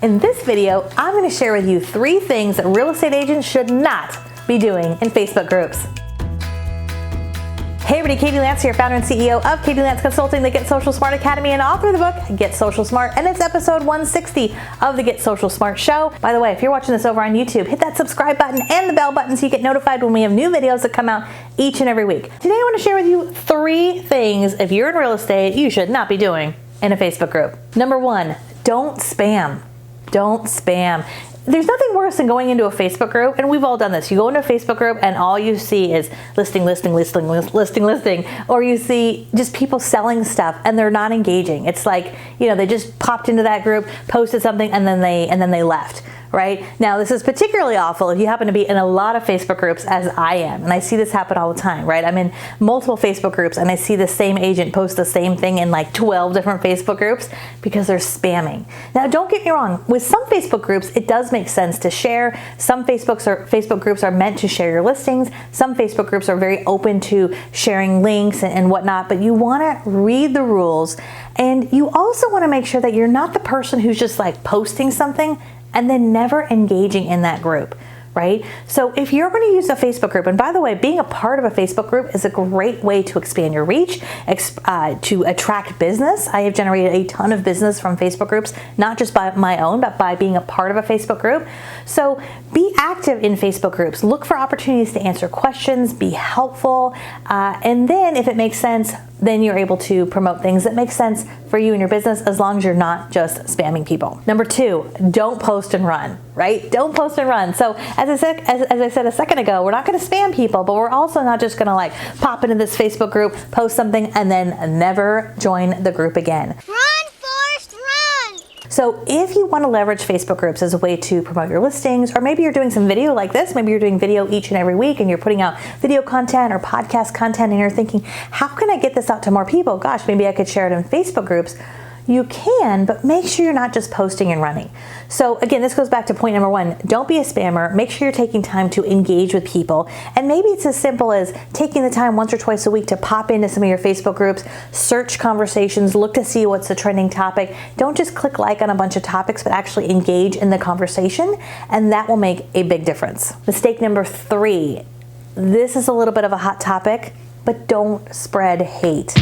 In this video, I'm going to share with you 3 things that real estate agents should not be doing in Facebook groups. Hey everybody, Katie Lance here, founder and CEO of Katie Lance Consulting, the Get Social Smart Academy, and author of the book, Get Social Smart, and it's episode 160 of the Get Social Smart show. By the way, if you're watching this over on YouTube, hit that subscribe button and the bell button so you get notified when we have new videos that come out each and every week. Today I want to share with you 3 things, if you're in real estate, you should not be doing in a Facebook group. Number 1, don't spam. Don't spam. There's nothing worse than going into a Facebook group, and we've all done this. You go into a Facebook group and all you see is listing, or you see just people selling stuff and they're not engaging. It's like, they just popped into that group, posted something, and then they left. Right? Now, this is particularly awful if you happen to be in a lot of Facebook groups, as I am, and I see this happen all the time, right? I'm in multiple Facebook groups and I see the same agent post the same thing in like 12 different Facebook groups because they're spamming. Now, don't get me wrong, with some Facebook groups, it does make sense to share. Some Facebook groups are meant to share your listings. Some Facebook groups are very open to sharing links and whatnot, but you want to read the rules, and you also want to make sure that you're not the person who's just like posting something and then never engaging in that group, right? So if you're going to use a Facebook group, and by the way, being a part of a Facebook group is a great way to expand your reach, to attract business. I have generated a ton of business from Facebook groups, not just by my own, but by being a part of a Facebook group. So be active in Facebook groups. Look for opportunities to answer questions, be helpful, and then if it makes sense, then you're able to promote things that make sense for you and your business, as long as you're not just spamming people. Number 2, don't post and run, right? Don't post and run. So as I said a second ago, we're not going to spam people, but we're also not just going to like pop into this Facebook group, post something, and then never join the group again. So if you want to leverage Facebook groups as a way to promote your listings, or maybe you're doing some video like this, maybe you're doing video each and every week and you're putting out video content or podcast content and you're thinking, how can I get this out to more people? Gosh, maybe I could share it in Facebook groups. You can, but make sure you're not just posting and running. So again, this goes back to point number 1. Don't be a spammer. Make sure you're taking time to engage with people. And maybe it's as simple as taking the time once or twice a week to pop into some of your Facebook groups, search conversations, look to see what's the trending topic. Don't just click like on a bunch of topics, but actually engage in the conversation, and that will make a big difference. Mistake number 3. This is a little bit of a hot topic, but don't spread hate.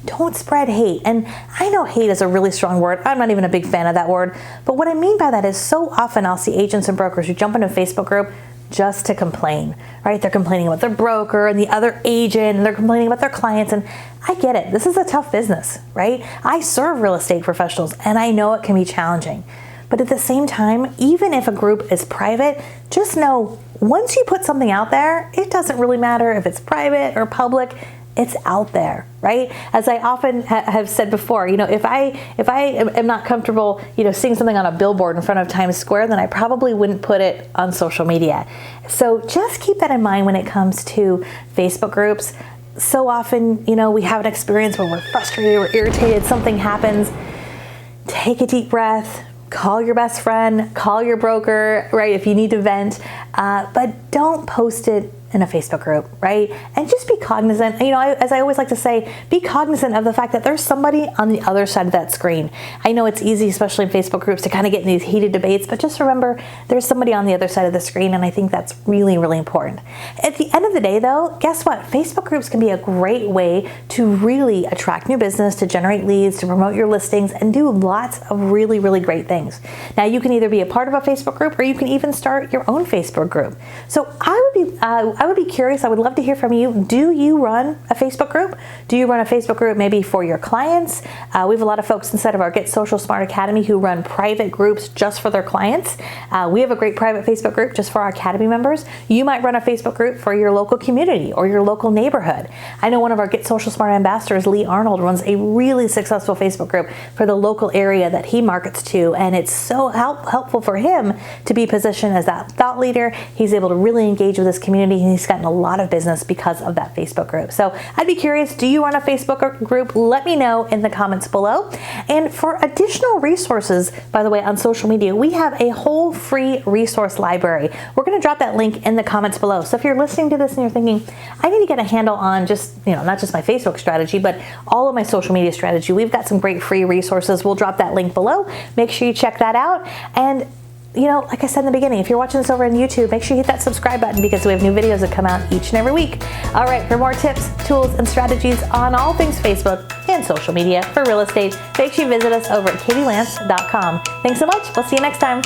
Don't spread hate. And I know hate is a really strong word. I'm not even a big fan of that word. But what I mean by that is so often I'll see agents and brokers who jump into a Facebook group just to complain, right? They're complaining about their broker and the other agent, and they're complaining about their clients. And I get it. This is a tough business, right? I serve real estate professionals and I know it can be challenging. But at the same time, even if a group is private, just know once you put something out there, it doesn't really matter if it's private or public. It's out there, right? As I often have said before, if I am not comfortable, seeing something on a billboard in front of Times Square, then I probably wouldn't put it on social media. So just keep that in mind when it comes to Facebook groups. So often, we have an experience where we're frustrated, we're irritated, something happens. Take a deep breath. Call your best friend, call your broker, right, if you need to vent, but don't post it in a Facebook group, right? And just be cognizant, as I always like to say, be cognizant of the fact that there's somebody on the other side of that screen. I know it's easy, especially in Facebook groups, to kind of get in these heated debates, but just remember there's somebody on the other side of the screen, and I think that's really, really important. At the end of the day though, guess what? Facebook groups can be a great way to really attract new business, to generate leads, to promote your listings, and do lots of really, really great things. Now you can either be a part of a Facebook group or you can even start your own Facebook group. So I would be curious. I would love to hear from you. Do you run a Facebook group? Do you run a Facebook group maybe for your clients? We have a lot of folks inside of our Get Social Smart Academy who run private groups just for their clients. We have a great private Facebook group just for our Academy members. You might run a Facebook group for your local community or your local neighborhood. I know one of our Get Social Smart ambassadors, Lee Arnold, runs a really successful Facebook group for the local area that he markets to, and it's so helpful for him to be positioned as that thought leader. He's able to really engage with this community, and he's gotten a lot of business because of that Facebook group. So I'd be curious, do you run a Facebook group? Let me know in the comments below. And for additional resources, by the way, on social media, we have a whole free resource library. We're going to drop that link in the comments below. So if you're listening to this and you're thinking, I need to get a handle on just, not just my Facebook strategy, but all of my social media strategy, we've got some great free resources. We'll drop that link below. Make sure you check that out. And like I said in the beginning, if you're watching this over on YouTube, make sure you hit that subscribe button because we have new videos that come out each and every week. All right, for more tips, tools, and strategies on all things Facebook and social media for real estate, make sure you visit us over at katielance.com. Thanks so much. We'll see you next time.